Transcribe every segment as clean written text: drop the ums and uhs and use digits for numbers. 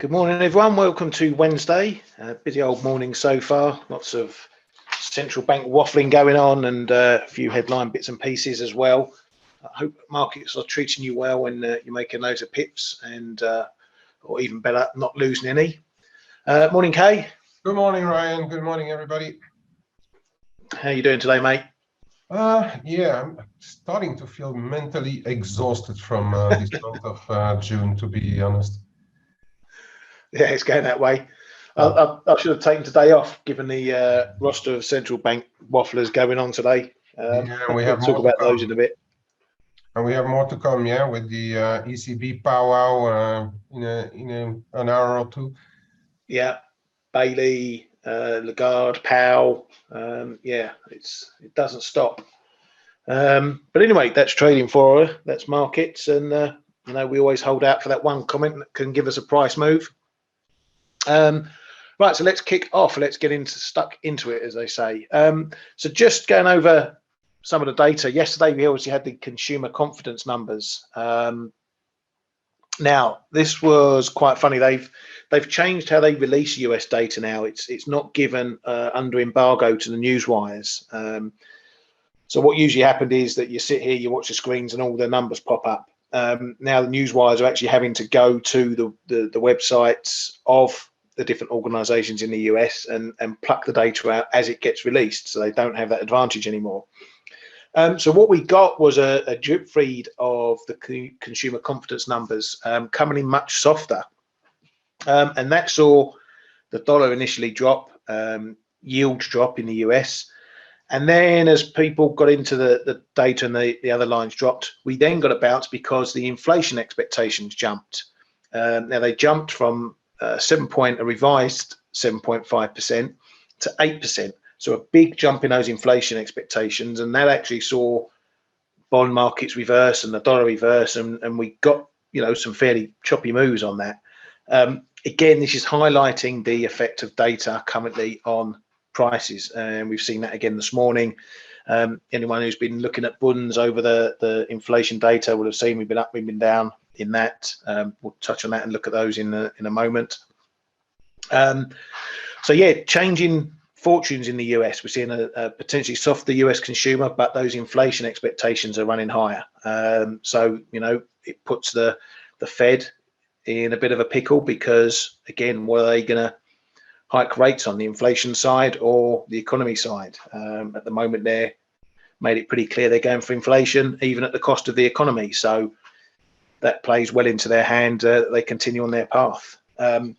Good morning, everyone. Welcome to Wednesday. Busy old morning so far. Lots of central bank waffling going on and a few headline bits and pieces as well. I hope markets are treating you well when you're making loads of pips and, or even better, not losing any. Morning, Kay. Good morning, Ryan. Good morning, everybody. How you doing today, mate? Yeah, I'm starting to feel mentally exhausted from this month of June, to be honest. Yeah, it's going that way. I should have taken today off, given the roster of central bank wafflers going on today. Yeah, we we'll have talk about those in a bit. And we have more to come, yeah, with the ECB powwow in an hour or two. Yeah, Bailey, Lagarde, Powell. Yeah, it doesn't stop. But anyway, that's trading for her. That's markets, and we always hold out for that one comment that can give us a price move. Right, so let's kick off. Let's get stuck into it, as they say. So just going over some of the data. Yesterday, we obviously had the consumer confidence numbers. Now, this was quite funny. They've changed how they release US data now. It's not given under embargo to the newswires. So what usually happened is that you sit here, you watch the screens, and all the numbers pop up. Now the newswires are actually having to go to the websites of the different organisations in the US and pluck the data out as it gets released. So they don't have that advantage anymore. So what we got was a drip feed of the consumer confidence numbers coming in much softer. And that saw the dollar initially drop, yields drop in the US. And then as people got into the data and the other lines dropped, we then got a bounce because the inflation expectations jumped. Now they jumped from a revised 7.5% to 8%. So a big jump in those inflation expectations, and that actually saw bond markets reverse and the dollar reverse, and we got some fairly choppy moves on that. Again, this is highlighting the effect of data currently on prices, and we've seen that again this morning. Anyone who's been looking at bunds over the inflation data will have seen we've been up, we've been down in that. We'll touch on that and look at those in a moment. So yeah, changing fortunes in the US. We're seeing a potentially softer US consumer, but those inflation expectations are running higher. So it puts the Fed in a bit of a pickle because, again, what are they going to hike rates on, the inflation side or the economy side? At the moment, they're made it pretty clear they're going for inflation, even at the cost of the economy. So that plays well into their hand. They continue on their path. A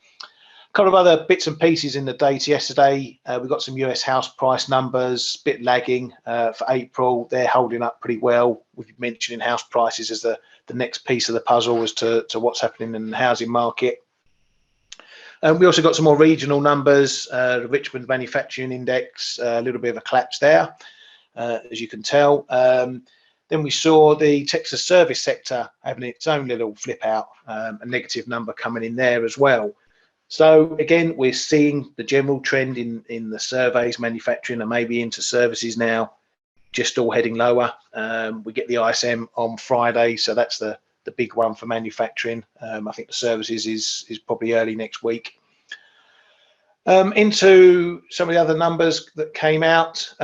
couple of other bits and pieces in the data yesterday. We got some US house price numbers, a bit lagging for April. They're holding up pretty well. We've been mentioning house prices as the next piece of the puzzle as to what's happening in the housing market. We also got some more regional numbers. The Richmond Manufacturing Index, a little bit of a collapse there, as you can tell. Then we saw the Texas service sector having its own little flip out, a negative number coming in there as well. So again, we're seeing the general trend in the surveys, manufacturing, and maybe into services now, just all heading lower. We get the ISM on Friday, so that's the big one for manufacturing. I think the services is probably early next week. Into some of the other numbers that came out.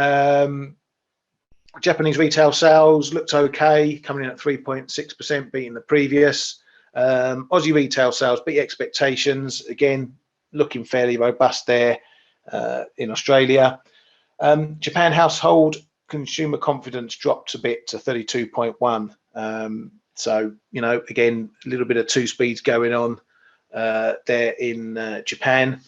Japanese retail sales looked okay, coming in at 3.6%, beating the previous. Aussie retail sales beat expectations, again looking fairly robust there in Australia. Japan household consumer confidence dropped a bit to 32.1. So again, a little bit of two speeds going on there in Japan.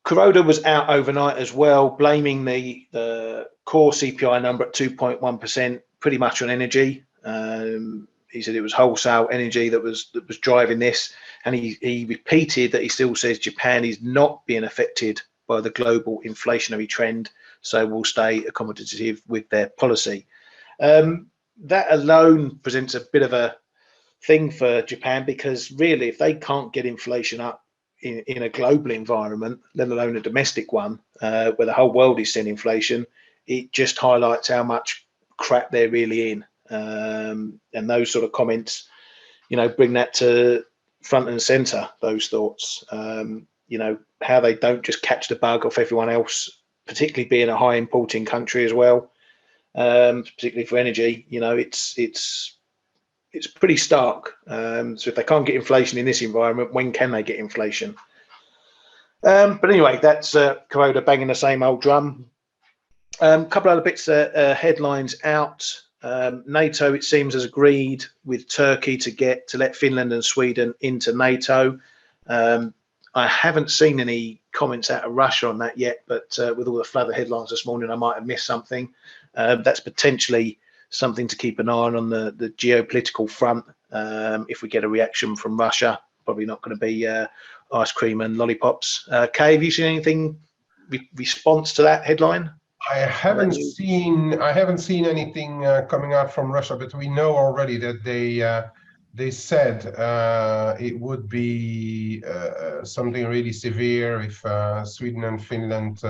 Kuroda was out overnight as well, blaming the core CPI number at 2.1% pretty much on energy. He said it was wholesale energy that was driving this, and he repeated that he still says Japan is not being affected by the global inflationary trend, so will stay accommodative with their policy. That alone presents a bit of a thing for Japan, because really, if they can't get inflation up in a global environment, let alone a domestic one, where the whole world is seeing inflation, it just highlights how much crap they're really in. And those sort of comments, bring that to front and center, those thoughts. How they don't just catch the bug off everyone else, particularly being a high importing country as well, particularly for energy. It's pretty stark. So if they can't get inflation in this environment, when can they get inflation? But anyway, that's Kuroda banging the same old drum. A couple other bits, headlines out. NATO, it seems, has agreed with Turkey to let Finland and Sweden into NATO. I haven't seen any comments out of Russia on that yet, but with all the flood of headlines this morning, I might have missed something. That's potentially something to keep an eye on the geopolitical front. If we get a reaction from Russia, probably not going to be ice cream and lollipops. Kay, have you seen anything response to that headline? I haven't seen anything coming out from Russia, but we know already that they said it would be something really severe if Sweden and Finland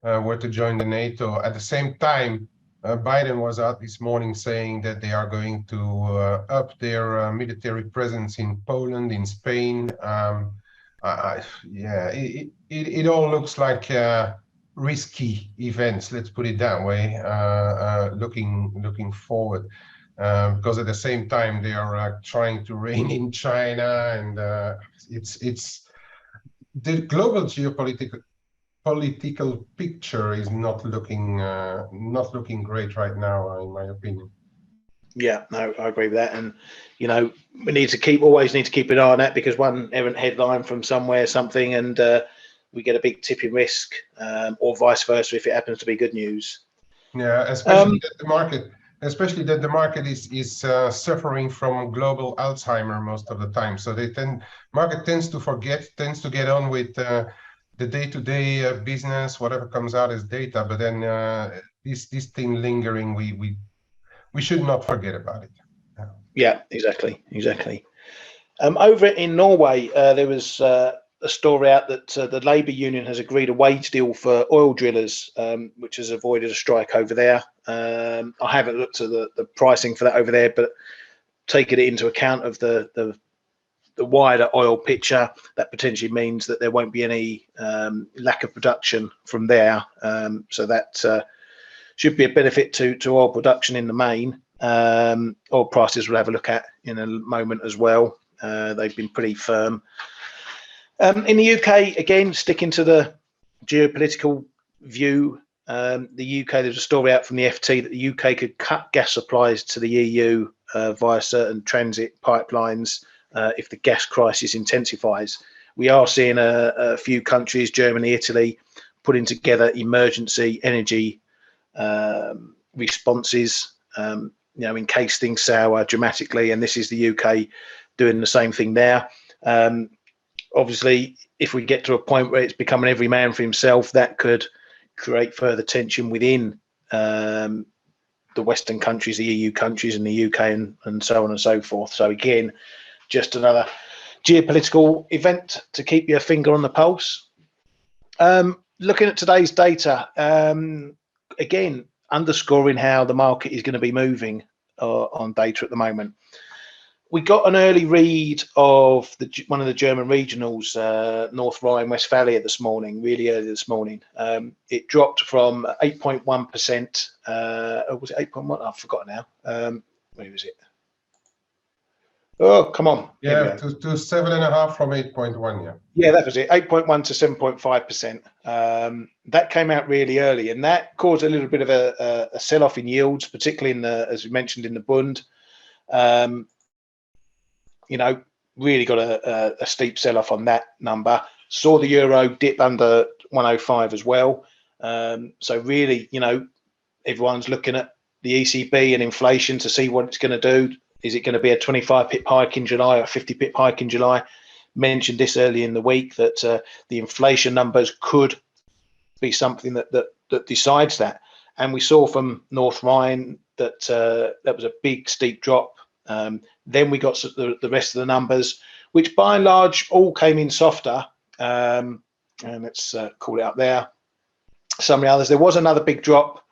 were to join the NATO. At the same time, Biden was out this morning saying that they are going to up their military presence in Poland, in Spain. It all looks like risky events. Let's put it that way. Looking forward, because at the same time they are trying to rein in China, and it's the global geopolitical picture is not looking great right now, in my opinion. Yeah, no, I agree with that. And we always need to keep an eye on that, because one errant headline from somewhere, something, and we get a big tipping risk, or vice versa if it happens to be good news. Yeah, especially that the market is suffering from global Alzheimer most of the time. So market tends to get on with the day-to-day business, whatever comes out as data. But then this thing lingering, we should not forget about it. Yeah, exactly. Over in Norway, there was a story out that the Labour Union has agreed a wage deal for oil drillers, which has avoided a strike over there. I haven't looked at the pricing for that over there, but taking it into account of the wider oil picture, that potentially means that there won't be any lack of production from there. So that should be a benefit to oil production in the main. Oil prices we'll have a look at in a moment as well. They've been pretty firm. In the UK, again, sticking to the geopolitical view, the UK, there's a story out from the FT that the UK could cut gas supplies to the EU via certain transit pipelines if the gas crisis intensifies. We are seeing a few countries, Germany, Italy, putting together emergency energy responses, in case things sour dramatically. And this is the UK doing the same thing there. Obviously, if we get to a point where it's becoming every man for himself, that could create further tension within the Western countries, the EU countries, and the UK, and so on and so forth. So again, just another geopolitical event to keep your finger on the pulse. Looking at today's data, again, underscoring how the market is going to be moving on data at the moment. We got an early read of one of the German regionals, North Rhine-Westphalia, this morning, really early this morning. It dropped from 8.1%. Was it 8.1? I've forgotten now. Where was it? Oh, come on. Yeah, to 7.5 from 8.1, yeah. Yeah, that was it, 8.1 to 7.5%. That came out really early, and that caused a little bit of a sell-off in yields, particularly in as we mentioned, in the Bund. Really got a steep sell-off on that number. Saw the euro dip under 105 as well. So really, everyone's looking at the ECB and inflation to see what it's going to do. Is it going to be a 25 pip hike in July or a 50 pip hike in July? Mentioned this early in the week that the inflation numbers could be something that decides that. And we saw from North Rhine that that was a big steep drop. Then we got the rest of the numbers, which by and large all came in softer. And let's call it up there. Some of the others. There was another big drop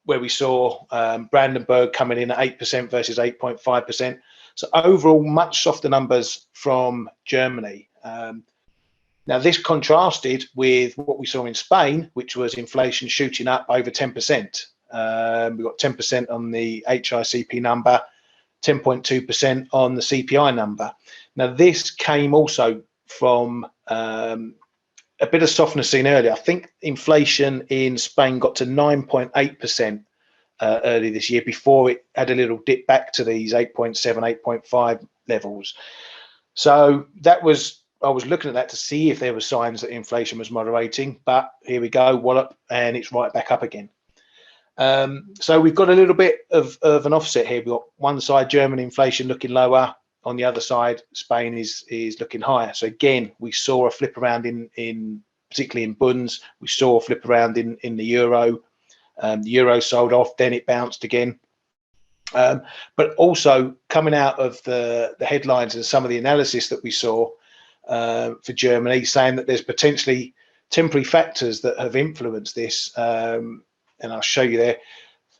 where we saw Brandenburg coming in at 8% versus 8.5%. So overall, much softer numbers from Germany. Now, this contrasted with what we saw in Spain, which was inflation shooting up over 10%. We got 10% on the HICP number, 10.2% on the CPI number. Now, this came also from a bit of softness seen earlier. I think inflation in Spain got to 9.8% early this year before it had a little dip back to these 8.7, 8.5 levels. So that was, I was looking at that to see if there were signs that inflation was moderating, but here we go, wallop, and it's right back up again. So we've got a little bit of an offset here. We've got one side German inflation looking lower, on the other side Spain is looking higher. So again, we saw a flip around in particularly in bunds. We saw a flip around in the euro. The euro sold off, then it bounced again. But also coming out of the headlines and some of the analysis that we saw for Germany, saying that there's potentially temporary factors that have influenced this. And I'll show you there.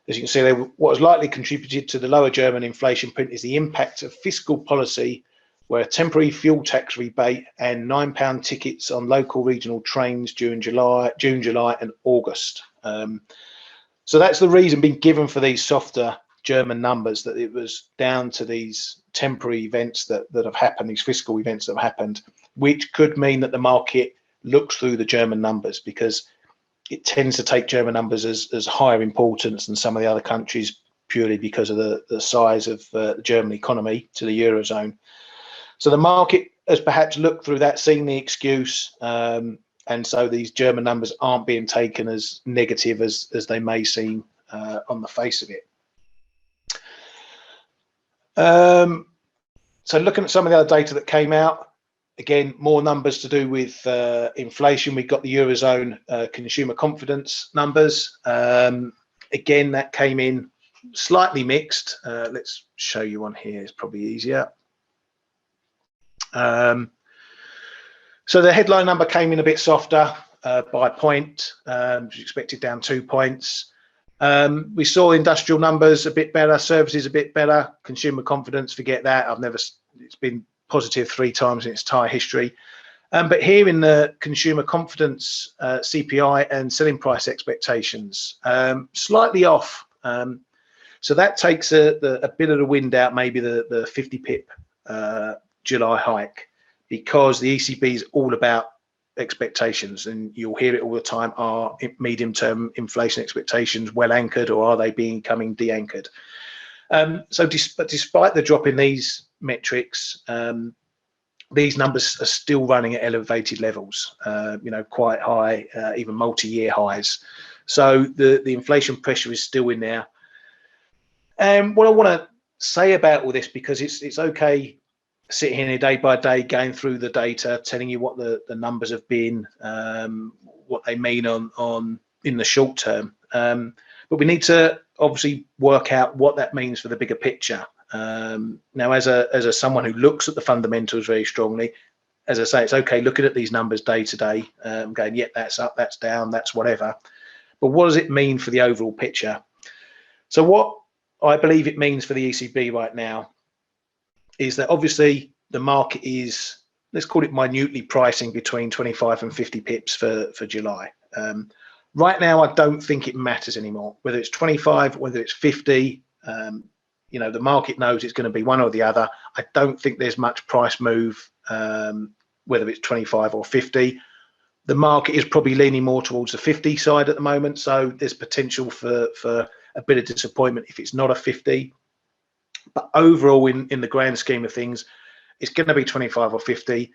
As you can see there, what has likely contributed to the lower German inflation print is the impact of fiscal policy, where a temporary fuel tax rebate and £9 tickets on local regional trains during June, July and August. So that's the reason being given for these softer German numbers, that it was down to these temporary events that have happened, these fiscal events that have happened, which could mean that the market looks through the German numbers, because it tends to take German numbers as higher importance than some of the other countries, purely because of the size of the German economy to the Eurozone. So the market has perhaps looked through that, seen the excuse, and so these German numbers aren't being taken as negative as they may seem on the face of it. So looking at some of the other data that came out, again, more numbers to do with inflation. We've got the Eurozone consumer confidence numbers. Again, that came in slightly mixed. Let's show you one here, it's probably easier. So the headline number came in a bit softer by a point, which was expected down 2 points. We saw industrial numbers a bit better, services a bit better, consumer confidence, forget that. It's been positive 3 times in its entire history. But here in the consumer confidence, CPI and selling price expectations, slightly off. So that takes a bit of the wind out, maybe the 50 pip July hike, because the ECB is all about expectations, and you'll hear it all the time. Are medium-term inflation expectations well anchored, or are they becoming de-anchored? So despite the drop in these metrics, these numbers are still running at elevated levels, quite high, even multi-year highs. So the inflation pressure is still in there. And what I want to say about all this, because it's okay sitting here day by day, going through the data, telling you what the numbers have been, what they mean on in the short term. But we need to obviously work out what that means for the bigger picture. Now, as someone who looks at the fundamentals very strongly, as I say, it's okay looking at these numbers day to day, going, yeah, that's up, that's down, that's whatever. But what does it mean for the overall picture? So what I believe it means for the ECB right now is that obviously the market is, let's call it minutely pricing between 25 and 50 pips for July. Right now, I don't think it matters anymore, whether it's 25, whether it's 50. The market knows it's going to be one or the other. I don't think there's much price move, whether it's 25 or 50. The market is probably leaning more towards the 50 side at the moment, so there's potential for a bit of disappointment if it's not a 50. But overall, in the grand scheme of things, it's going to be 25 or 50.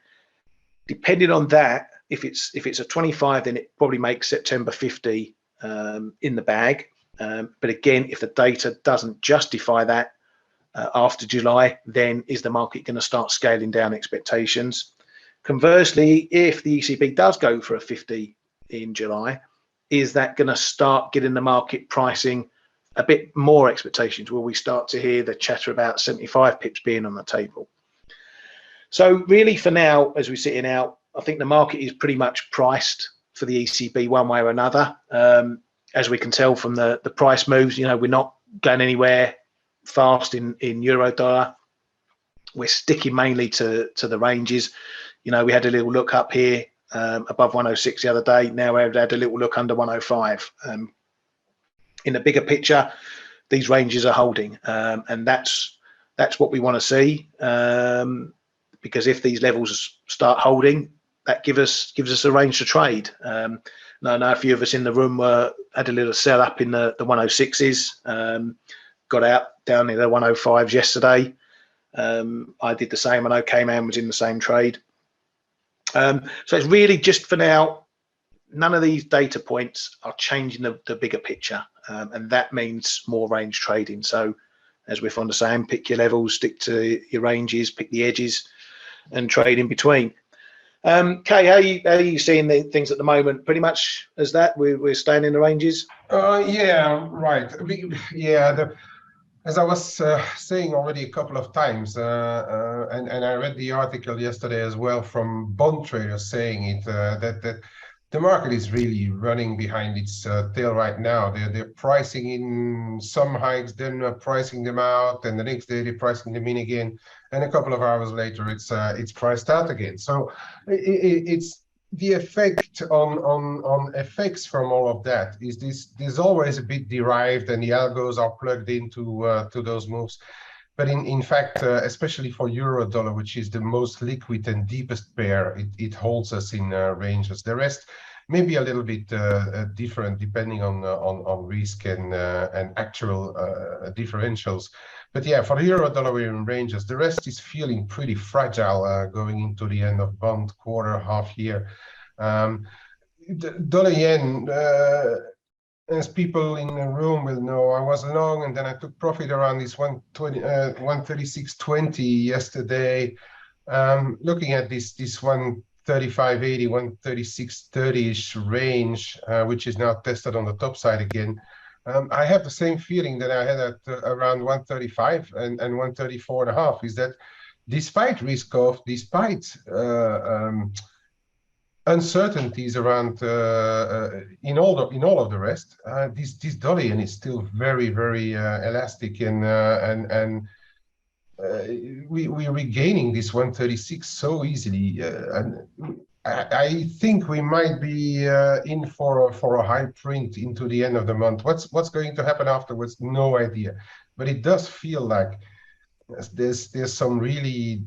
Depending on that, if it's a 25, then it probably makes September 50 in the bag. But again, if the data doesn't justify that after July, then is the market going to start scaling down expectations? Conversely, if the ECB does go for a 50 in July, is that going to start getting the market pricing a bit more expectations? Will we start to hear the chatter about 75 pips being on the table? So really, for now, as we sit here now, I think the market is pretty much priced for the ECB one way or another. as we can tell from the price moves, we're not going anywhere fast in euro dollar. We're sticking mainly to the ranges. We had a little look up here above 106 the other day. Now we've had a little look under 105. In the bigger picture, these ranges are holding, and that's what we want to see, because if these levels start holding, that gives us a range to trade. I know a few of us in the room had a little sell up in the 106s, got out down near the 105s yesterday. I did the same. I know K-Man was in the same trade. So it's really just for now, none of these data points are changing the bigger picture, and that means more range trading. So as we're fond of saying, pick your levels, stick to your ranges, pick the edges, and trade in between. Kay, how are you seeing the things at the moment? Pretty much as that we're staying in the ranges. Yeah, right. As I was saying already a couple of times, and I read the article yesterday as well from bond traders saying it, that the market is really running behind its tail right now. They're pricing in some hikes, then pricing them out, and the next day they're pricing them in again, and a couple of hours later it's priced out again. So it's the effect on effects from all of that is this always a bit derived, and the algos are plugged into to those moves. But in fact, especially for euro dollar, which is the most liquid and deepest pair, it holds us in ranges. The rest may be a little bit different depending on risk and actual differentials. But yeah, for the euro dollar, we're in ranges. The rest is feeling pretty fragile going into the end of bond quarter, half year. The dollar yen, as people in the room will know, I was long and then I took profit around this 136.20 yesterday. Looking at this 135.80, 136.30-ish range, which is now tested on the top side again. I have the same feeling that I had at around 135 and 134.5, is that despite risk off, despite uncertainties around in all of the rest, this dollar yen is still very, very elastic, and we're regaining this 136 so easily, and I think we might be in for a high print into the end of the month. What's going to happen afterwards? No idea, but it does feel like there's some really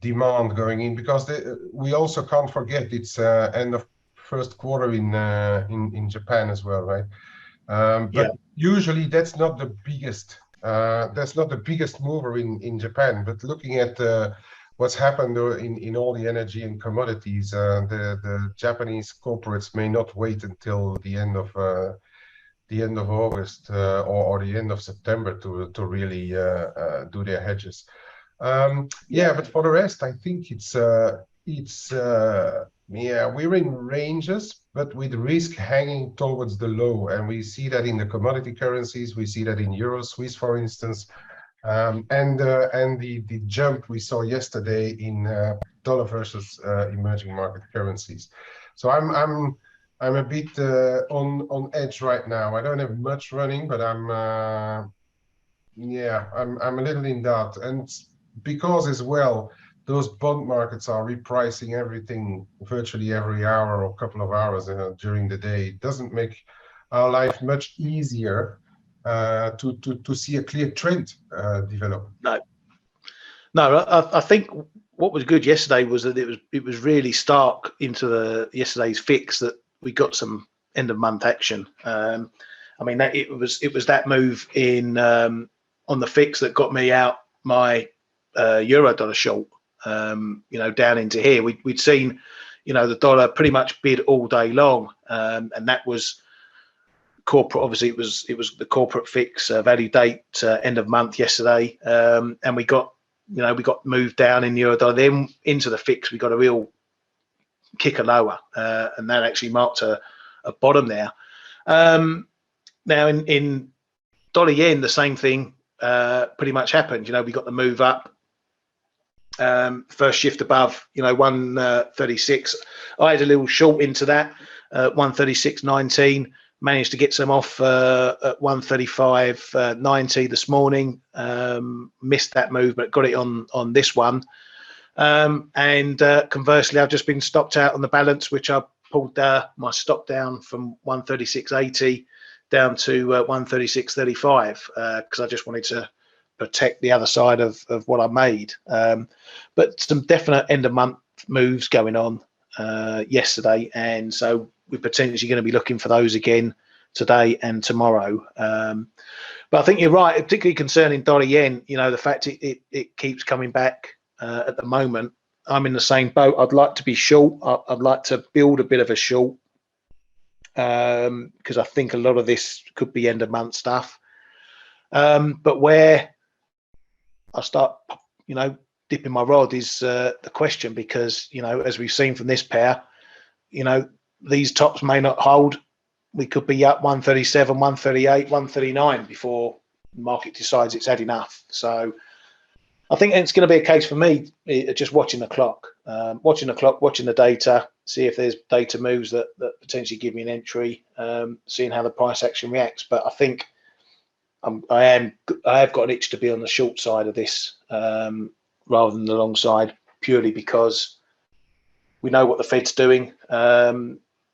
demand going in, because we also can't forget it's end of first quarter in Japan as well, right? But usually that's not the biggest mover in Japan. But looking at what's happened in all the energy and commodities, the Japanese corporates may not wait until the end of August or the end of September to really do their hedges. But for the rest, I think we're in ranges, but with risk hanging towards the low, and we see that in the commodity currencies. We see that in Euro Swiss, for instance, and the jump we saw yesterday in dollar versus emerging market currencies. So I'm a bit on edge right now. I don't have much running, but I'm a little in doubt, and because as well those bond markets are repricing everything virtually every hour or couple of hours during the day. It doesn't make our life much easier to see a clear trend develop. No, I think what was good yesterday was that it was really stark into yesterday's fix that we got some end of month action. I mean, that it was that move in on the fix that got me out my euro dollar short, down into here. We'd seen, the dollar pretty much bid all day long, and that was corporate. Obviously, it was the corporate fix value date end of month yesterday, and we got moved down in euro dollar. Then into the fix, we got a real kicker lower, and that actually marked a bottom there. Now in dollar yen, the same thing pretty much happened. We got the move up. First shift above 136. I had a little short into that 136.19, managed to get some off at 135.90 this morning. Missed that move, but got it on this one. And conversely, I've just been stopped out on the balance, which I pulled my stop down from 136.80 down to 136.35 because I just wanted to protect the other side of what I made. But some definite end of month moves going on yesterday, and so we're potentially going to be looking for those again today and tomorrow. But I think you're right, particularly concerning dollar yen. You know, the fact it keeps coming back at the moment. I'm in the same boat. I'd like to be short. I'd like to build a bit of a short because I think a lot of this could be end of month stuff. But where I start, you know, dipping my rod is the question, because, you know, as we've seen from this pair, you know, these tops may not hold. We could be up 137, 138, 139 before the market decides it's had enough. So I think it's going to be a case for me just watching the clock, watching the data, see if there's data moves that potentially give me an entry, seeing how the price action reacts. But I think I have got an itch to be on the short side of this rather than the long side, purely because we know what the Fed's doing.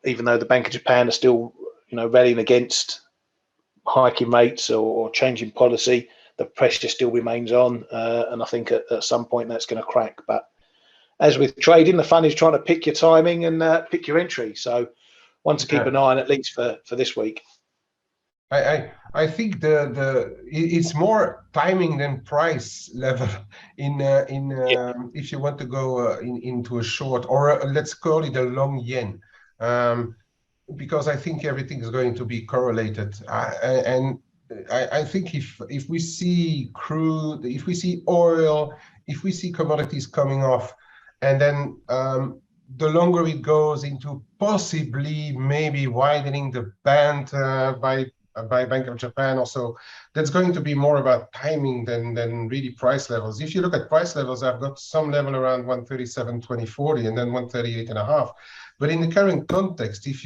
Even though the Bank of Japan are still, you know, rallying against hiking rates or changing policy, the pressure still remains on, and I think at some point that's going to crack. But as with trading, the fun is trying to pick your timing and pick your entry. So one to keep an eye on, at least for this week. I think it's more timing than price level if you want to go into a short, or let's call it a long yen, because I think everything is going to be correlated. And I think if we see crude, if we see oil, if we see commodities coming off, and then the longer it goes into possibly maybe widening the band by Bank of Japan also, that's going to be more about timing than really price levels. If you look at price levels, I've got some level around 137.2040 and then 138.5. But in the current context, if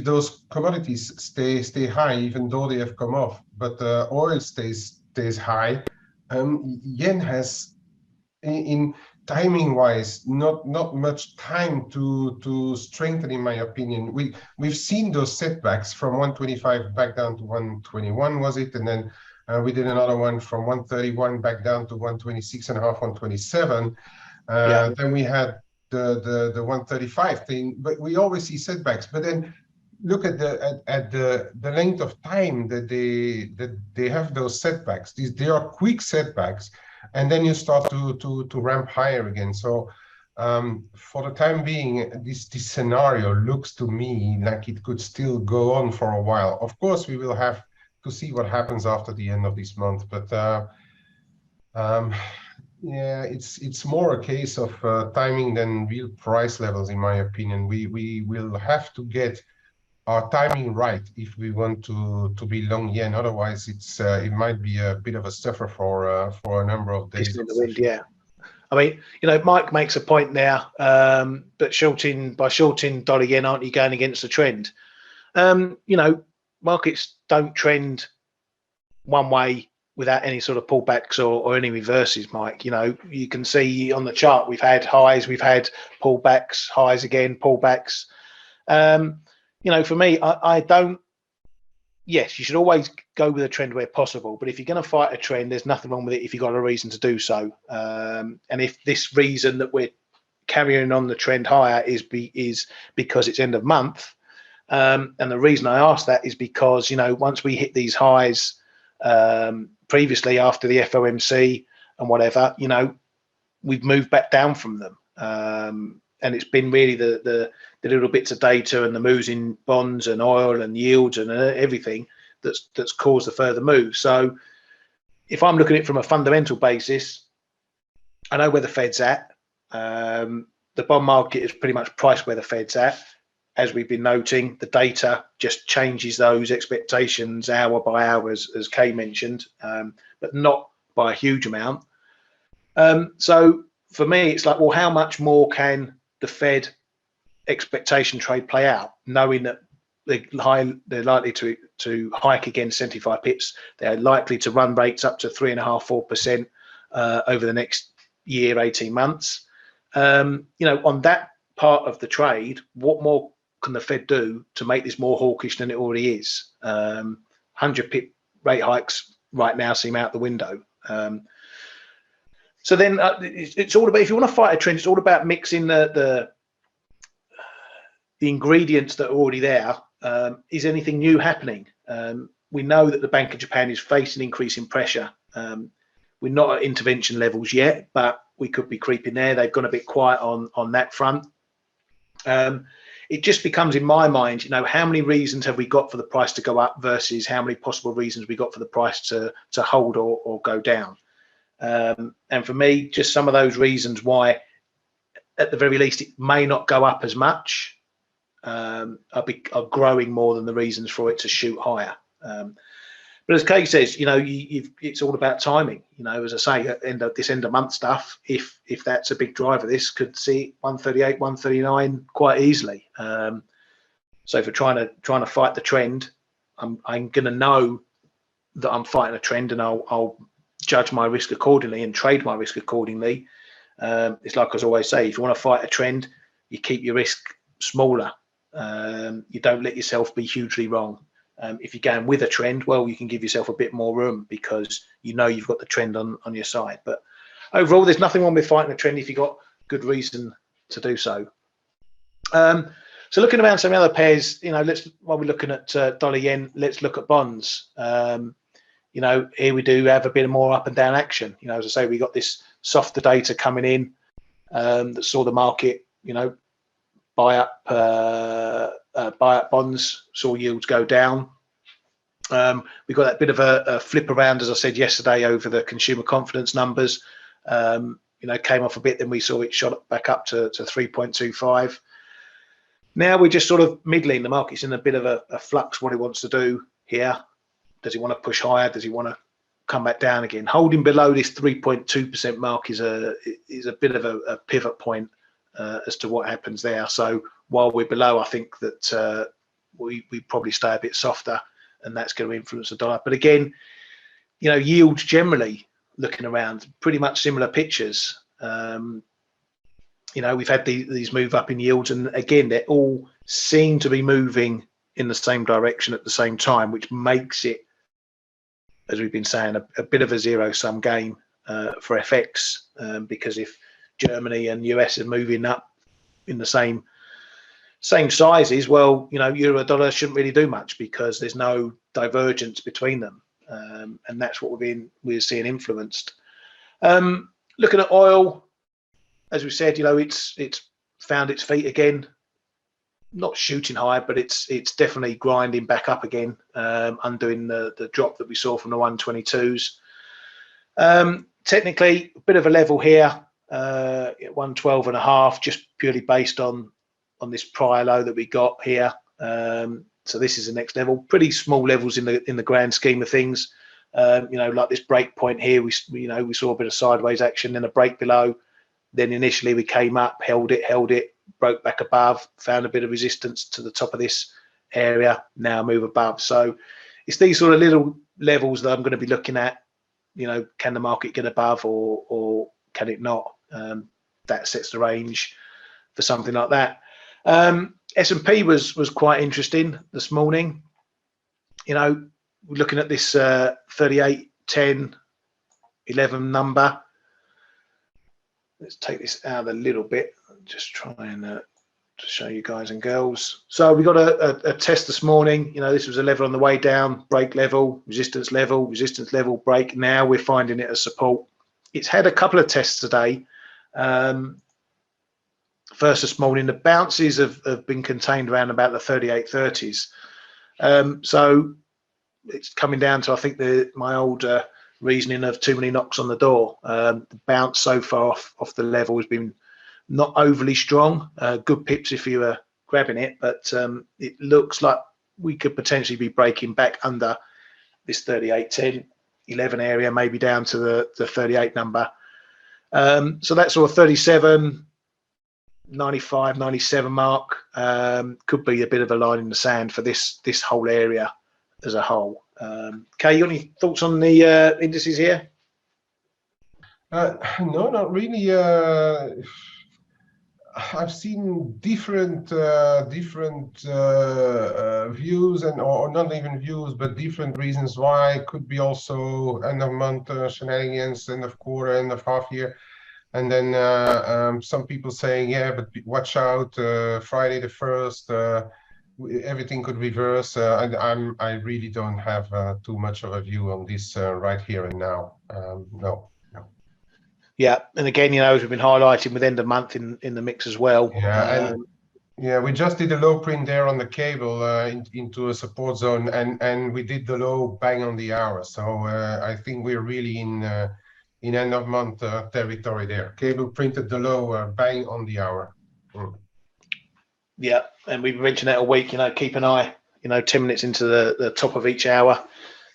those commodities stay high, even though they have come off, but oil stays high, yen has, in timing wise, not much time to strengthen, in my opinion. We've seen those setbacks from 125 back down to 121, was it? And then we did another one from 131 back down to 126.5, 127. Then we had the 135 thing, but we always see setbacks. But then look at the length of time that they have those setbacks. They are quick setbacks, and then you start to ramp higher again. So for the time being, this scenario looks to me like it could still go on for a while. Of course, we will have to see what happens after the end of this month, but yeah, it's more a case of timing than real price levels, in my opinion. We will have to get our timing right if we want to be long yen. Otherwise, it might be a bit of a stuffer for a number of days. In the wind, yeah. I mean, you know, Mike makes a point now, but by shorting dollar yen, aren't you going against the trend? You know, markets don't trend one way without any sort of pullbacks or any reverses, Mike. You know, you can see on the chart, we've had highs, we've had pullbacks, highs again, pullbacks. You know, for me, I don't. Yes, you should always go with a trend where possible. But if you're going to fight a trend, there's nothing wrong with it if you've got a reason to do so. And if this reason that we're carrying on the trend higher is because it's end of month, and the reason I ask that is because, you know, once we hit these highs previously after the FOMC and whatever, you know, we've moved back down from them. And it's been really the little bits of data and the moves in bonds and oil and yields and everything that's caused the further move. So if I'm looking at it from a fundamental basis, I know where the Fed's at. The bond market is pretty much priced where the Fed's at. As we've been noting, the data just changes those expectations hour by hour, as Kay mentioned, but not by a huge amount. So for me, it's like, well, how much more can the Fed expectation trade play out, knowing that they're likely to hike again 75 pips. They're likely to run rates up to 3.5–4% over the next year, 18 months. You know, on that part of the trade, what more can the Fed do to make this more hawkish than it already is? 100 pip rate hikes right now seem out the window. So then it's all about, if you want to fight a trend, it's all about mixing the ingredients that are already there. Is anything new happening? We know that the Bank of Japan is facing increasing pressure. We're not at intervention levels yet, but we could be creeping there. They've gone a bit quiet on that front. It just becomes, in my mind, you know, how many reasons have we got for the price to go up versus how many possible reasons we got for the price to hold or go down. And for me, just some of those reasons why, at the very least, it may not go up as much are growing more than the reasons for it to shoot higher. But as Kay says, you know, it's all about timing. You know, as I say, this end of month stuff, if that's a big driver, this could see 138, 139 quite easily. So if we're trying to fight the trend, I'm going to know that I'm fighting a trend, and I'll judge my risk accordingly and trade my risk accordingly. It's like I always say, if you want to fight a trend, you keep your risk smaller. You don't let yourself be hugely wrong. If you're going with a trend, well, you can give yourself a bit more room because you know you've got the trend on your side. But overall, there's nothing wrong with fighting a trend if you've got good reason to do so. So looking around some other pairs, you know, while we're looking at dollar yen, let's look at bonds. You know, here we do have a bit more up and down action. You know, as I say, we got this softer data coming in that saw the market, you know, buy up bonds, saw yields go down. We got that bit of a flip around, as I said yesterday, over the consumer confidence numbers. You know, came off a bit, then we saw it shot back up to 3.25. Now we're just sort of middling. The market's in a bit of a flux what it wants to do here. Does he want to push higher? Does he want to come back down again? Holding below this 3.2% mark is a bit of a pivot point as to what happens there. So while we're below, I think that we probably stay a bit softer, and that's going to influence the dollar. But again, you know, yields generally, looking around, pretty much similar pictures. You know, we've had these move up in yields, and again, they all seem to be moving in the same direction at the same time, which makes it, as we've been saying, a bit of a zero-sum game for FX, because if Germany and US are moving up in the same sizes, well, you know, euro dollar shouldn't really do much because there's no divergence between them, and that's what we're seeing influenced. Looking at oil, as we said, you know, it's found its feet again, not shooting high, but it's definitely grinding back up again, undoing the drop that we saw from the 122s. Technically, a bit of a level here, 112.5, just purely based on this prior low that we got here. So this is the next level. Pretty small levels in the grand scheme of things. You know, like this break point here, we saw a bit of sideways action, then a break below. Then initially we came up, held it, broke back above, found a bit of resistance to the top of this area, now move above. So it's these sort of little levels that I'm going to be looking at. You know, can the market get above or can it not? That sets the range for something like that. S&P was quite interesting this morning. You know, we're looking at this 38, 10, 11 number. Let's take this out a little bit. Just try and to show you guys and girls. So we got a test this morning. You know, this was a level on the way down, break level, resistance level, break. Now we're finding it as support. It's had a couple of tests today. First this morning, the bounces have been contained around about the 38.30s. So it's coming down to, I think, my old reasoning of too many knocks on the door. The bounce so far off the level has been not overly strong. Good pips if you were grabbing it, but it looks like we could potentially be breaking back under this 38.10, 11 area, maybe down to the 38 number. So that's sort of 37, 95, 97 mark could be a bit of a line in the sand for this whole area as a whole. Kay, you got any thoughts on the indices here? No, not really. I've seen different views, or not even views, but different reasons why. It could be also end of month shenanigans, end of quarter, end of half year. And then some people saying, yeah, but watch out, Friday the 1st, everything could reverse. And I really don't have too much of a view on this right here and now. No. Yeah, and again, as we've been highlighting with end of month in the mix as well. Yeah, yeah, we just did a low print there on the cable into a support zone, and we did the low bang on the hour. So I think we're really in end of month territory there. Cable printed the low bang on the hour. Yeah, and we've mentioned that a week. Keep an eye. 10 minutes into the top of each hour.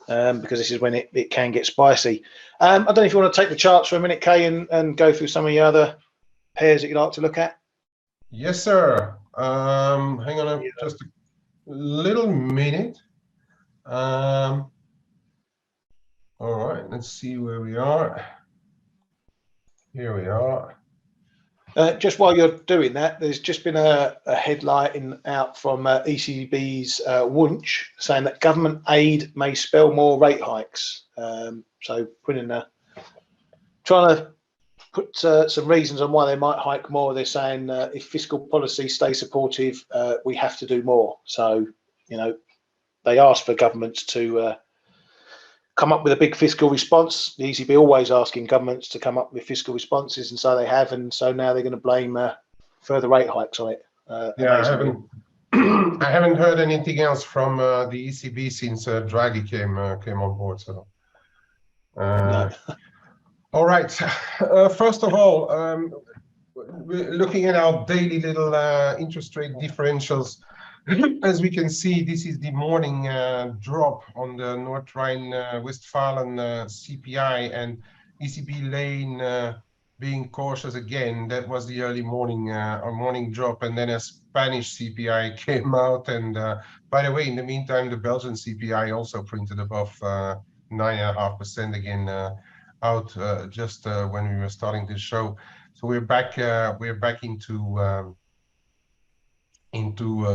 Because this is when it can get spicy. I don't know if you want to take the charts for a minute, Kay, and go through some of the other pairs that you like to look at. Yes, sir. Hang on just a little minute. All right, let's see where we are. Here we are. Just while you're doing that, there's just been a headline out from ECB's Wunsch saying that government aid may spell more rate hikes. So trying to put some reasons on why they might hike more. They're saying if fiscal policy stays supportive, we have to do more. So, they asked for governments to come up with a big fiscal response. The ECB always asking governments to come up with fiscal responses, and so they have, and so now they're going to blame further rate hikes on it. Yeah, I haven't heard anything else from the ECB since Draghi came on board. So, no. All right. First of all, we're looking at our daily little interest rate differentials. As we can see, this is the morning drop on the North Rhine-Westphalen CPI, and ECB lane being cautious again. That was the early morning morning drop, and then a Spanish CPI came out. And by the way, in the meantime, the Belgian CPI also printed above 9.5% again out just when we were starting this show. So we're back into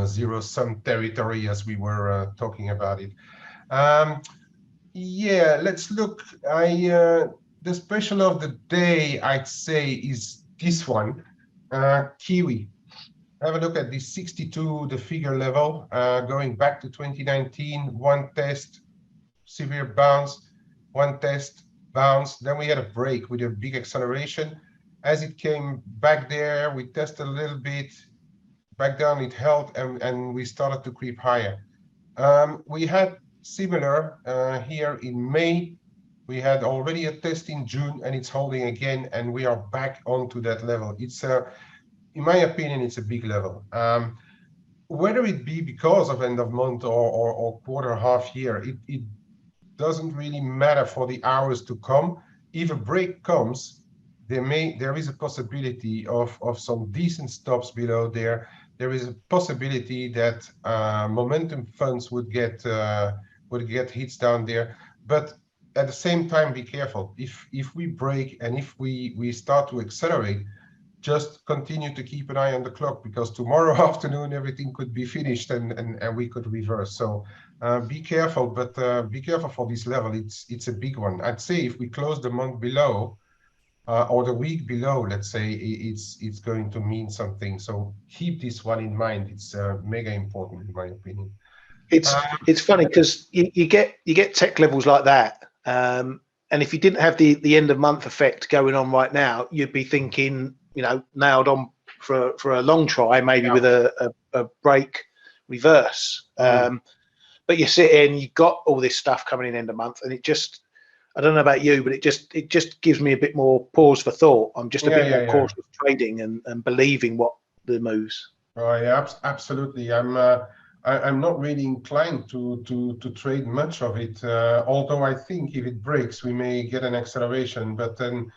zero-sum territory as we were talking about it. Yeah, let's look. The special of the day, I'd say, is this one, Kiwi. Have a look at this 62, the figure level, going back to 2019, one test, severe bounce, one test, bounce. Then we had a break with a big acceleration. As it came back there, we tested a little bit, back down, it held, and we started to creep higher. We had similar here in May. We had already a test in June, and it's holding again, and we are back onto that level. It's in my opinion, it's a big level. Whether it be because of end of month or quarter, half year, it doesn't really matter for the hours to come. If a break comes, there is a possibility of some decent stops below there. There is a possibility that momentum funds would get hits down there. But at the same time, be careful. If we break and if we start to accelerate, just continue to keep an eye on the clock, because tomorrow afternoon everything could be finished and we could reverse. So be careful, but be careful for this level. It's a big one. I'd say if we close the month below or the week below, let's say, it's going to mean something. So keep this one in mind. It's mega important in my opinion. It's funny because you get tech levels like that, and if you didn't have the end of month effect going on right now, you'd be thinking, nailed on for a long try, maybe with a break reverse. But you sit in, you've got all this stuff coming in end of month, and it just, I don't know about you, but it just gives me a bit more pause for thought. I'm just a bit more cautious trading and believing what the moves. Oh yeah, absolutely. I'm not really inclined to trade much of it. Although I think if it breaks, we may get an acceleration. But then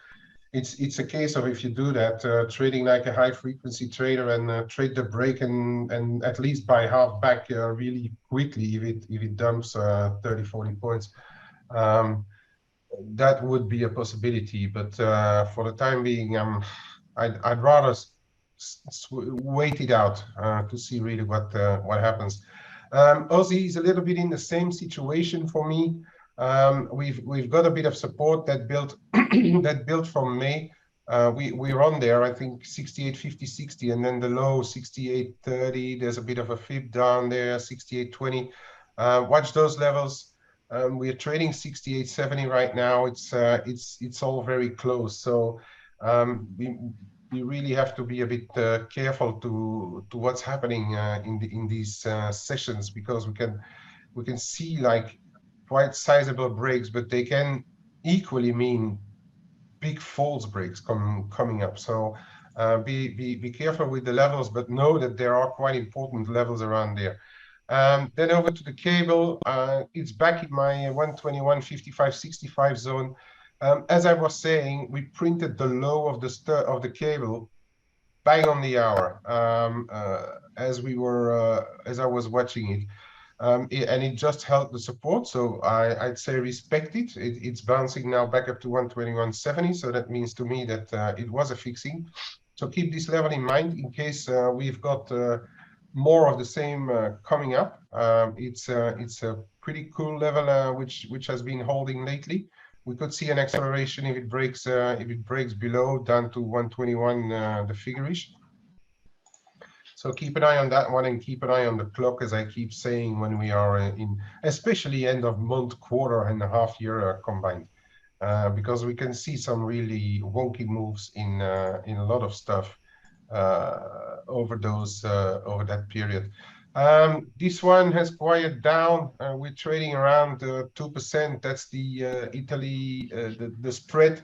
it's a case of, if you do that, trading like a high frequency trader and trade the break and at least buy half back really quickly if it dumps 30, 40 points. That would be a possibility, but for the time being, I'd rather wait it out to see really what happens. Aussie is a little bit in the same situation for me. We've got a bit of support that built that built from May. We're on there, I think 68.50, 60, and then the low 68.30. There's a bit of a fib down there, 68.20. Watch those levels. We are trading 68.70 right now. It's all very close. So we really have to be a bit careful to what's happening in these sessions, because we can see like quite sizable breaks, but they can equally mean big false breaks coming up. So be careful with the levels, but know that there are quite important levels around there. Then over to the cable, it's back in my 121, 55, 65 zone. As I was saying, we printed the low of the cable bang on the hour as I was watching it. And it just held the support, so I'd say respect it. It's bouncing now back up to 121.70, so that means to me that it was a fixing. So keep this level in mind in case we've got more of the same coming up. It's a pretty cool level which has been holding lately. We could see an acceleration if it breaks below down to 121 the figure-ish. So keep an eye on that one, and keep an eye on the clock, as I keep saying, when we are in especially end of month, quarter, and a half year combined, because we can see some really wonky moves in a lot of stuff over that period. This one has quieted down. We're trading around 2%. That's the Italy, the spread.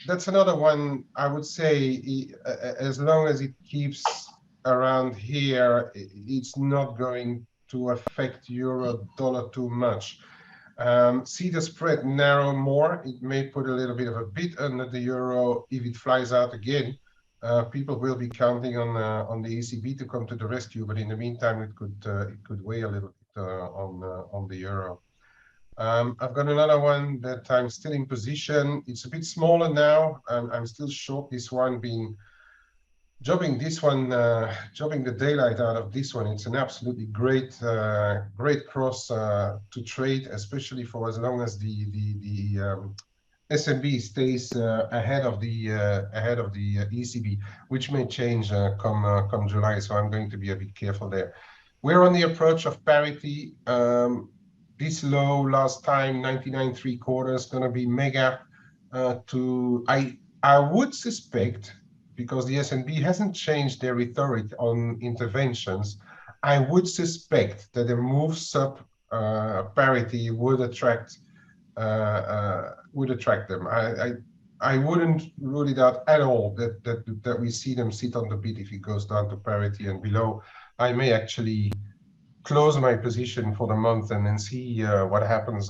That's another one, I would say, as long as it keeps around here, it's not going to affect euro dollar too much. See the spread narrow more. It may put a little bit of a bit under the euro if it flies out again. People will be counting on the ECB to come to the rescue, but in the meantime, it could weigh a little bit on the euro. I've got another one that I'm still in position. It's a bit smaller now. I'm still short this one, jobbing the daylight out of this one. It's an absolutely great cross to trade, especially for as long as the SMB stays ahead of the ECB, which may change come July. So I'm going to be a bit careful there. We're on the approach of parity. This low last time, 99.75, going to be mega. I would suspect, because the S&P hasn't changed their rhetoric on interventions, I would suspect that a move sub parity would attract them. I wouldn't rule it out at all that we see them sit on the bid if it goes down to parity and below. I may actually close my position for the month and then see what happens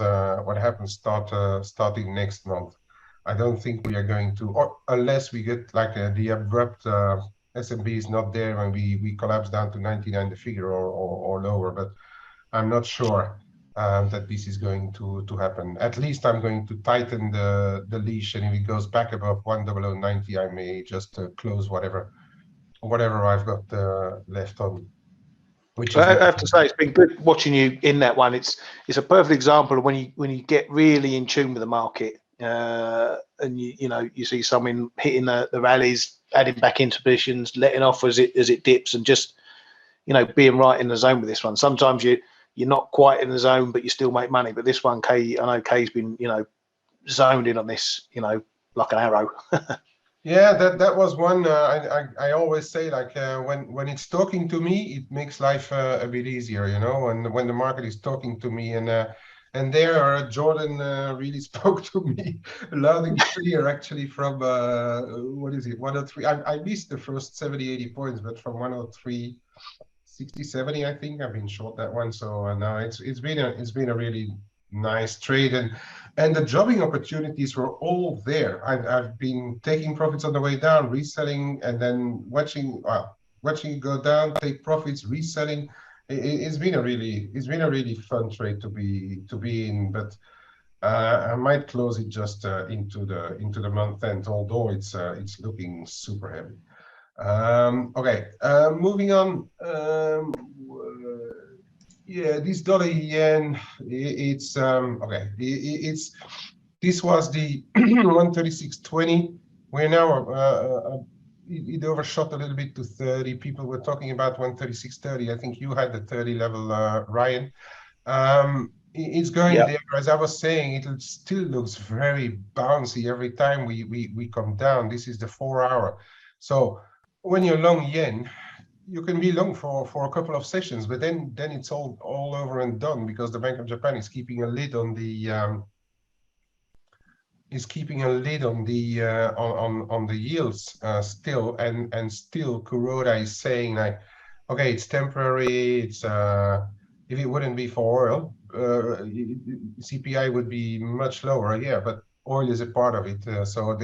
starting next month. I don't think we are going to, or unless we get like the abrupt S&P is not there and we collapse down to 99 the figure or lower, but I'm not sure that this is going to happen. At least I'm going to tighten the leash, and if it goes back above 100.90, I may just close whatever I've got left on. I have to say, it's been good watching you in that one. It's a perfect example of when you get really in tune with the market, and you see someone hitting the rallies, adding back into positions, letting off as it dips, and just being right in the zone with this one. Sometimes you're not quite in the zone, but you still make money. But this one, I know Kay's been zoned in on this, like an arrow. Yeah, that was one. I always say, like, when it's talking to me, it makes life a bit easier, when the market is talking to me, and there Jordan really spoke to me loud and clear, actually, from what is it, 103. I missed the first 70, 80 points, but from 103, 60, 70, I think I've been short that one. So now it's been a really nice trade, and And the jobbing opportunities were all there. I've been taking profits on the way down, reselling, and then watching it go down, take profits, reselling. It's been a really fun trade to be in. But I might close it just into the month end, although it's looking super heavy. Okay, moving on. Yeah, this dollar yen, it's okay. This was the 136.20. We're now it overshot a little bit to 30. People were talking about 136.30. I think you had the 30 level, Ryan. It's going Yep. there. As I was saying, it still looks very bouncy every time we come down. This is the 4-hour. So when you're long yen, you can be long for a couple of sessions, but then it's all over and done, because the Bank of Japan is keeping a lid on the on the yields still, and still Kuroda is saying, like, okay, it's temporary. It's if it wouldn't be for oil, CPI would be much lower. Yeah, but oil is a part of it. So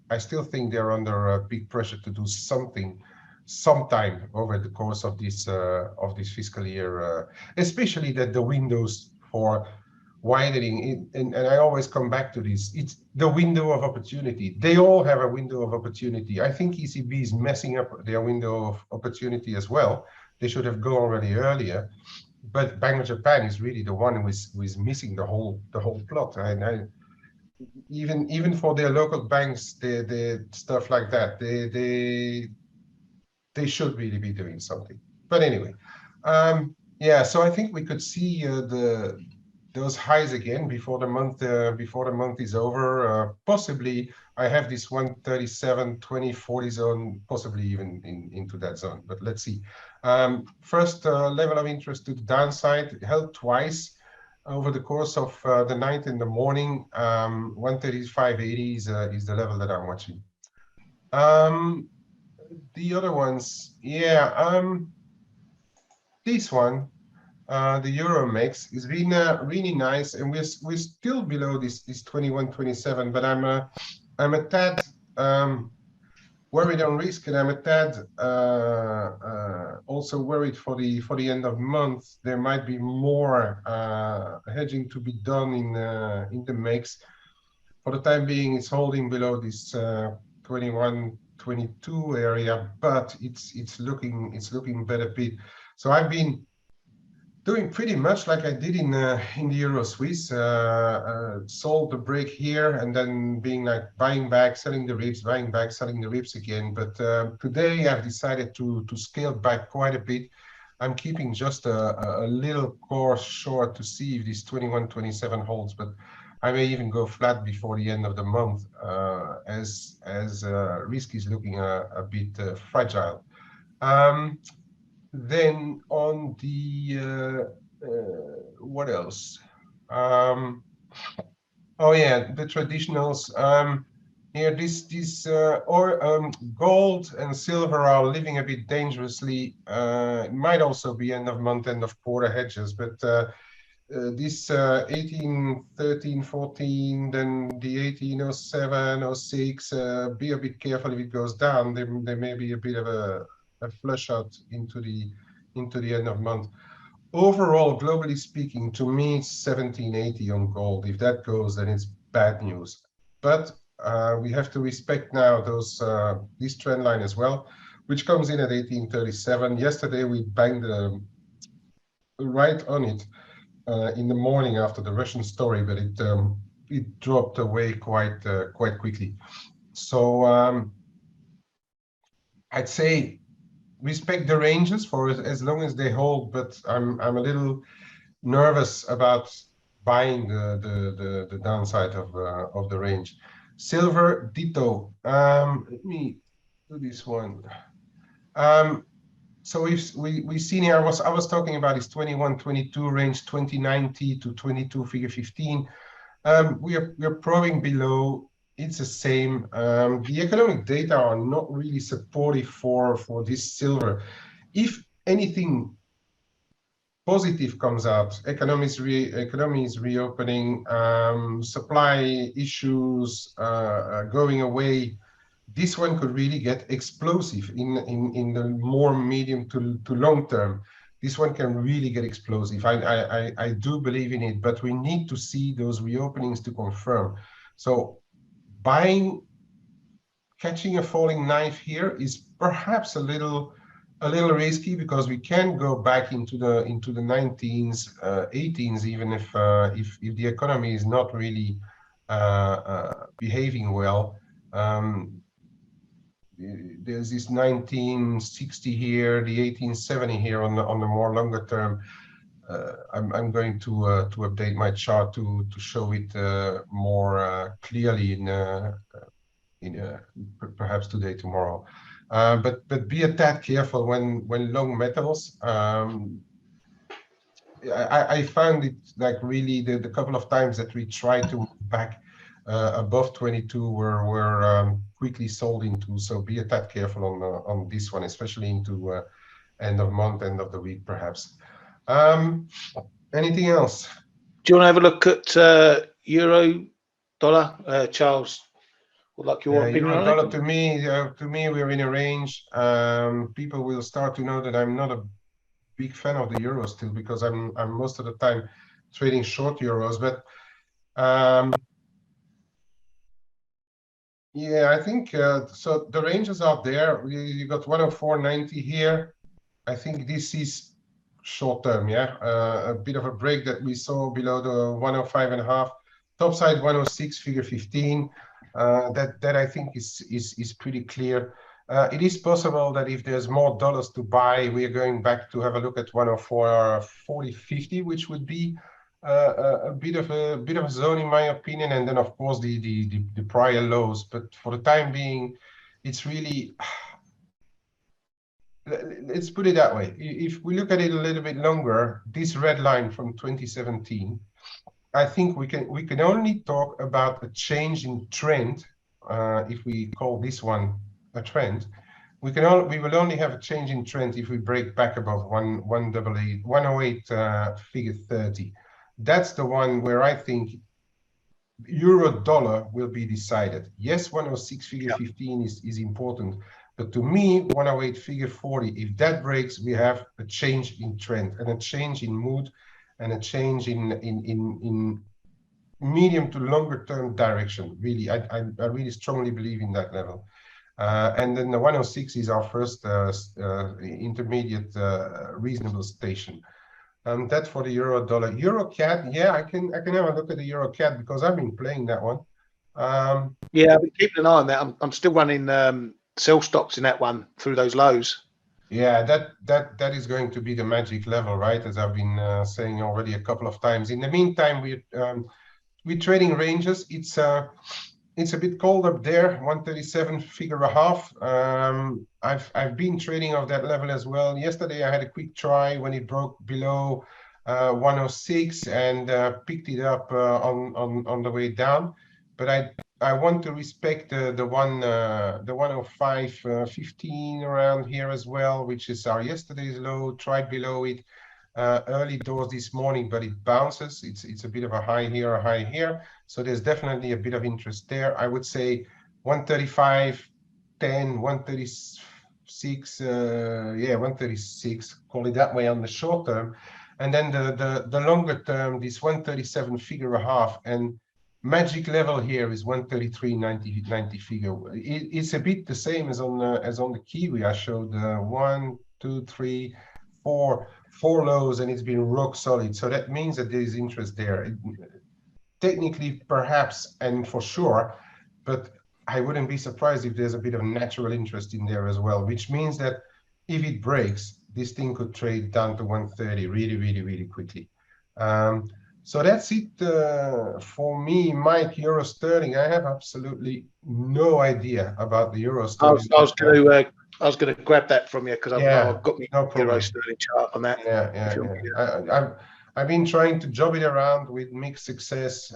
I still think they're under big pressure to do something sometime over the course of this fiscal year, especially that the windows for widening it, and I always come back to this, it's the window of opportunity. They all have a window of opportunity. I think ECB is messing up their window of opportunity as well. They should have gone already earlier, but Bank of Japan is really the one who is missing the whole plot. And even for their local banks, the stuff like that, they should really be doing something. But anyway, yeah. So I think we could see those highs again before the month is over. Possibly, I have this 137, 20, 40 zone, possibly even into that zone. But let's see. First level of interest to the downside, held twice over the course of the night and the morning. 135.80 is the level that I'm watching. The other ones, yeah, this one, the Euro mix, has been really nice, and we're still below this 21.27, but I'm a tad worried on risk, and I'm a tad also worried for the end of month. There might be more hedging to be done in the mix. For the time being, it's holding below this 21.22 area, but it's looking better bit. So I've been doing pretty much like I did in the Euro Swiss, sold the break here, and then being like buying back, selling the rips, buying back, selling the rips again. But today I've decided to scale back quite a bit. I'm keeping just a little course short to see if this 21.27 holds, but I may even go flat before the end of the month, as risk is looking a bit fragile. Then on the what else? Oh yeah, the traditionals. Here, gold and silver are living a bit dangerously. It might also be end of month, end of quarter hedges, but this 18, 13, 14, then the 18, 07, 06, be a bit careful if it goes down. There may be a bit of a flush out into the end of month. Overall, globally speaking, to me, it's 1780 on gold. If that goes, then it's bad news. But we have to respect now this trend line as well, which comes in at 1837. Yesterday, we banged right on it in the morning after the Russian story, but it dropped away quite quickly. So I'd say respect the ranges for as long as they hold, but I'm a little nervous about buying the downside of the range. Silver ditto. Let me do this one. So we've seen here. I was talking about this 21-22 range, 2090 to 22 figure 15. We're probing below. It's the same. The economic data are not really supportive for this silver. If anything positive comes out, economy is reopening, supply issues going away, this one could really get explosive in the more medium to long term. This one can really get explosive. I do believe in it, but we need to see those reopenings to confirm. So catching a falling knife here is perhaps a little risky, because we can go back into the 19s, 18s, even if the economy is not really behaving well. There's this 1960 here, the 1870 here on the more longer term. I'm going to update my chart to show it more clearly in perhaps today, tomorrow. But be a tad careful when long metals. I found it like really the couple of times that we tried to move back above 22 were quickly sold into. So be a tad careful on this one, especially into end of month, end of the week, perhaps. Anything else? Do you want to have a look at euro dollar, Charles? Would like your opinion euro on dollar it? to me, we're in a range. People will start to know that I'm not a big fan of the euro still, because I'm most of the time trading short euros. But yeah, I think so. The ranges are there. You got 104.90 here. I think this is short term. Yeah, a bit of a break that we saw below the 105.5. Top side 106, figure 15. That I think is pretty clear. It is possible that if there's more dollars to buy, we are going back to have a look at 104.40.50, which would be a bit of a zone, in my opinion, and then of course the prior lows. But for the time being, it's really, let's put it that way. If we look at it a little bit longer, this red line from 2017, I think we can only talk about a change in trend if we call this one a trend. We will only have a change in trend if we break back above 108 figure 30. That's the one where I think euro dollar will be decided. Yes, 106 figure 15 is important, but to me 108 figure 40, if that breaks, we have a change in trend and a change in mood and a change in medium to longer term direction. Really, I really strongly believe in that level. And then the 106 is our first intermediate reasonable station. That for the euro dollar. Euro CAD, yeah, I can have a look at the euro CAD, because I've been playing that one. Yeah, I've been keeping an eye on that. I'm still running sell stops in that one through those lows. Yeah, that is going to be the magic level, right? As I've been saying already a couple of times. In the meantime, we're trading ranges. It's a bit cold up there, 137 figure a half. I've been trading off that level as well. Yesterday I had a quick try when it broke below 106 and picked it up on the way down. But I want to respect the 105 15 around here as well, which is our yesterday's low. Tried below it early doors this morning, but it bounces. It's a bit of a high here, a high here. So there's definitely a bit of interest there. I would say 135, 10, 136, yeah, 136, call it that way on the short term. And then the longer term, this 137 figure a half, and magic level here is 133.90 figure. It's a bit the same as on the Kiwi. I showed 1, 2, 3, 4 lows, and it's been rock solid. So that means that there is interest there. Technically, perhaps, and for sure, but I wouldn't be surprised if there's a bit of natural interest in there as well, which means that if it breaks, this thing could trade down to 130 really, really, really quickly. So that's it for me, Mike. Euro sterling. I have absolutely no idea about the euro sterling. I was going to grab that from you, because I've got my euro sterling chart on that. Yeah. I've been trying to job it around with mixed success.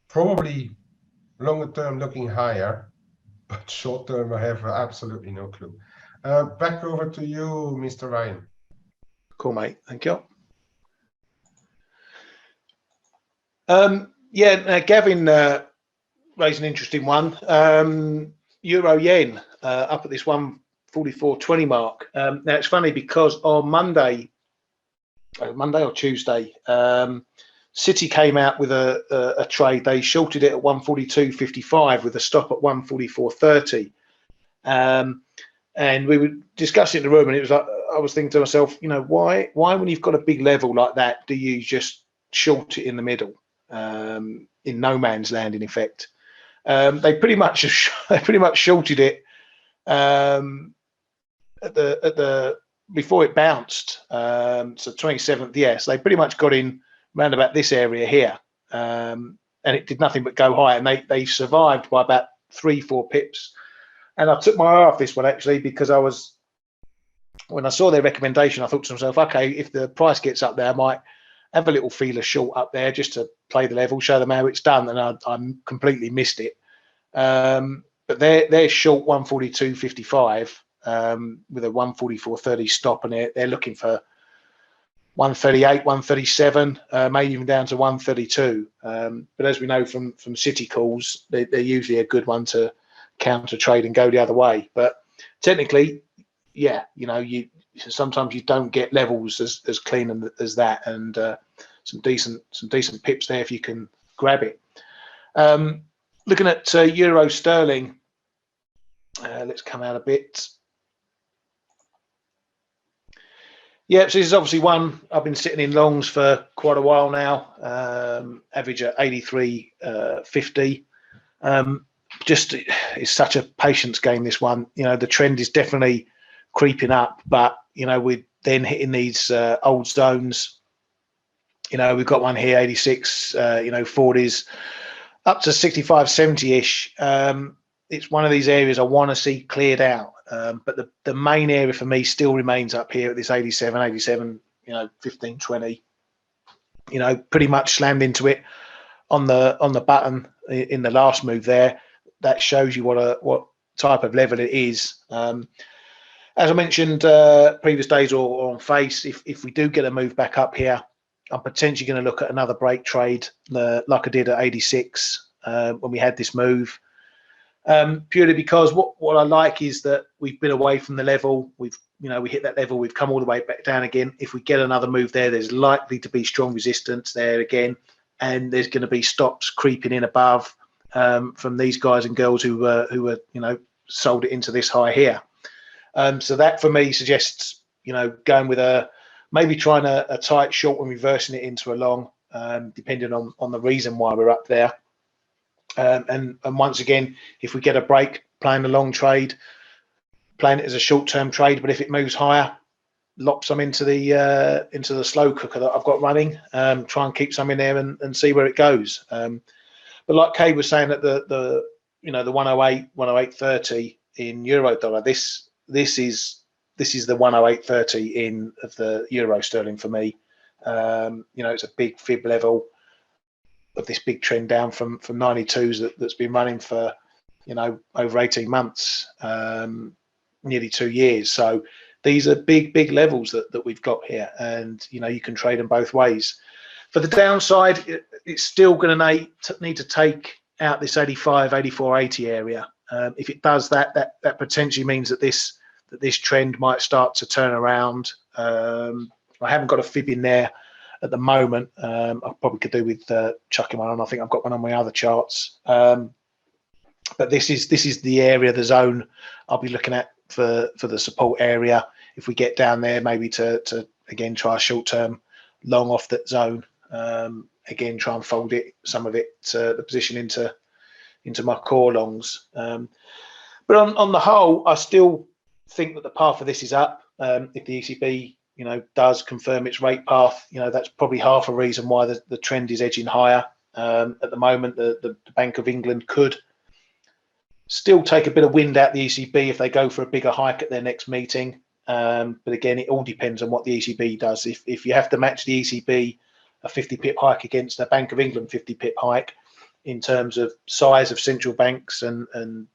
Probably longer term looking higher, but short term I have absolutely no clue. Back over to you, Mr. Ryan. Cool. Cool, mate. Thank you. Yeah, Gavin raised an interesting one. Euro yen up at this 144.20 mark. Now it's funny because on Monday or Tuesday, Citi came out with a trade. They shorted it at 142.55 with a stop at 144.30. And we were discussing in the room, and it was like I was thinking to myself, you know, why when you've got a big level like that, do you just short it in the middle, in no man's land? In effect, they pretty much shorted it at the before it bounced. So 27th, yes, they pretty much got in round about this area here, and it did nothing but go higher, and they survived by about 3-4 pips. And I took my eye off this one actually, because when I saw their recommendation, I thought to myself, okay, if the price gets up there, I might have a little feeler short up there just to play the level, show them how it's done. And I completely missed it. But they're short 142.55 with a 144.30 stop, and they're looking for 138, 137, maybe even down to 132. But as we know from Citi calls, they're usually a good one to counter trade and go the other way. But technically, yeah, you know, sometimes you don't get levels as clean as that, and some decent pips there if you can grab it. Looking at euro sterling, let's come out a bit. Yeah, so this is obviously one I've been sitting in longs for quite a while now. Average at 83.50. Just it's such a patience game, this one. You know, the trend is definitely creeping up, but you know, we're then hitting these old zones. You know, we've got one here 86, you know, 40s up to 65, 70-ish. It's one of these areas I want to see cleared out, but the main area for me still remains up here at this 87, you know, 15, 20. You know, pretty much slammed into it on the button in the last move there. That shows you what type of level it is. As I mentioned previous days or on face, if we do get a move back up here, I'm potentially going to look at another break trade like I did at 86 when we had this move. Purely because what I like is that we've been away from the level. We hit that level. We've come all the way back down again. If we get another move there, there's likely to be strong resistance there again, and there's going to be stops creeping in above from these guys and girls who were you know, sold it into this high here. So that for me suggests, you know, going with maybe trying a tight short and reversing it into a long, depending on the reason why we're up there. And once again, if we get a break, playing a long trade, playing it as a short-term trade, but if it moves higher, lock some into the slow cooker that I've got running. Try and keep some in there and see where it goes. But like Kay was saying, that the 108, 108.30 in euro dollar, this is the 108.30 in of the euro sterling for me. You know, it's a big fib level of this big trend down from 92s that's been running for, you know, over 18 months, nearly 2 years. So these are big levels that we've got here, and you know, you can trade them both ways. For the downside, it's still going to need to take out this 85, 84, 80 area. If it does that potentially means that this trend might start to turn around. I haven't got a fib in there at the moment. I probably could do with chucking one on. I think I've got one on my other charts. But this is the area, the zone I'll be looking at for the support area. If we get down there, maybe to again try a short term long off that zone. Again, try and fold some of it, the position into my core longs. But on the whole, I still think that the path of this is up. If the ECB, you know, does confirm its rate path, you know, that's probably half a reason why the trend is edging higher. At the moment, the Bank of England could still take a bit of wind out the ECB if they go for a bigger hike at their next meeting. But again, it all depends on what the ECB does. If you have to match the ECB a 50 pip hike against the Bank of England 50 pip hike in terms of size of central banks and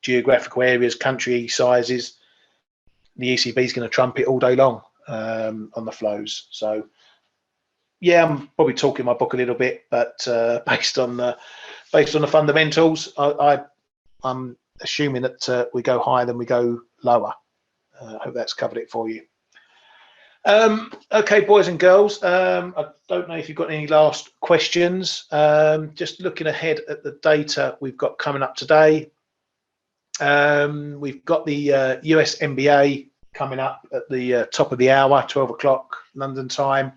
geographical areas, country sizes, the ECB is going to trump it all day long. on the flows. So yeah, I'm probably talking my book a little bit, but based on the fundamentals, I'm assuming that we go higher than we go lower. I hope that's covered it for you. Okay, boys and girls, I don't know if you've got any last questions. Just looking ahead at the data we've got coming up today. We've got the US NBA coming up at the top of the hour, 12 o'clock London time.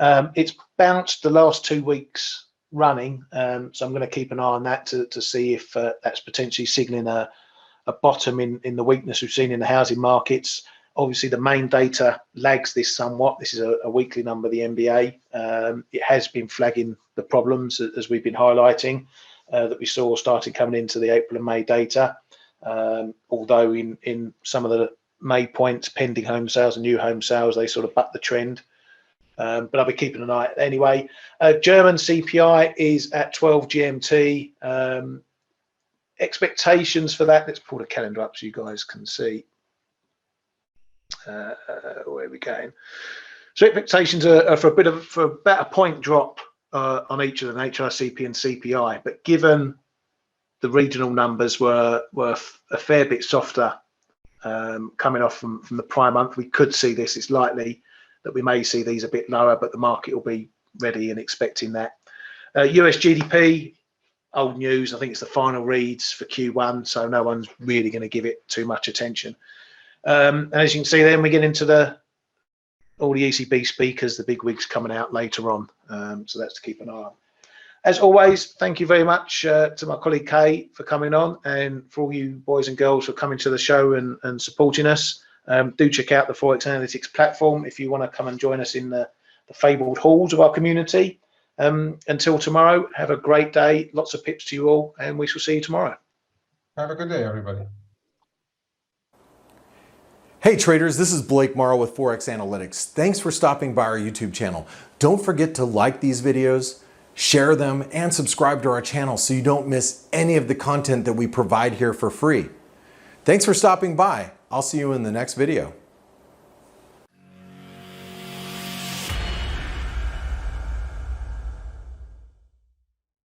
It's bounced the last 2 weeks running, so I'm going to keep an eye on that to see if that's potentially signaling a bottom in the weakness we've seen in the housing markets. Obviously, the main data lags this somewhat. This is a weekly number, the NBA. It has been flagging the problems, as we've been highlighting, that we saw starting coming into the April and May data. Although in some of the May points, pending home sales and new home sales, they sort of buck the trend. But I'll be keeping an eye on it anyway. German CPI is at 12 GMT. Expectations for that, let's pull the calendar up so you guys can see. Where are we going? So expectations are for about a point drop on each of them, HRCP and CPI. But given the regional numbers were a fair bit softer coming off from the prior month, we could see this. It's likely that we may see these a bit lower, but the market will be ready and expecting that. US GDP, old news. I think it's the final reads for Q1, so no one's really going to give it too much attention. And as you can see, then we get into all the ECB speakers, the big wigs coming out later on. So that's to keep an eye on. As always, thank you very much to my colleague Kay for coming on, and for all you boys and girls for coming to the show and supporting us. Do check out the ForexAnalytix platform if you want to come and join us in the fabled halls of our community. Until tomorrow, have a great day. Lots of pips to you all, and we shall see you tomorrow. Have a good day, everybody. Hey traders, this is Blake Morrow with ForexAnalytix. Thanks for stopping by our YouTube channel. Don't forget to like these videos, share them, and subscribe to our channel so you don't miss any of the content that we provide here for free. Thanks for stopping by. I'll see you in the next video.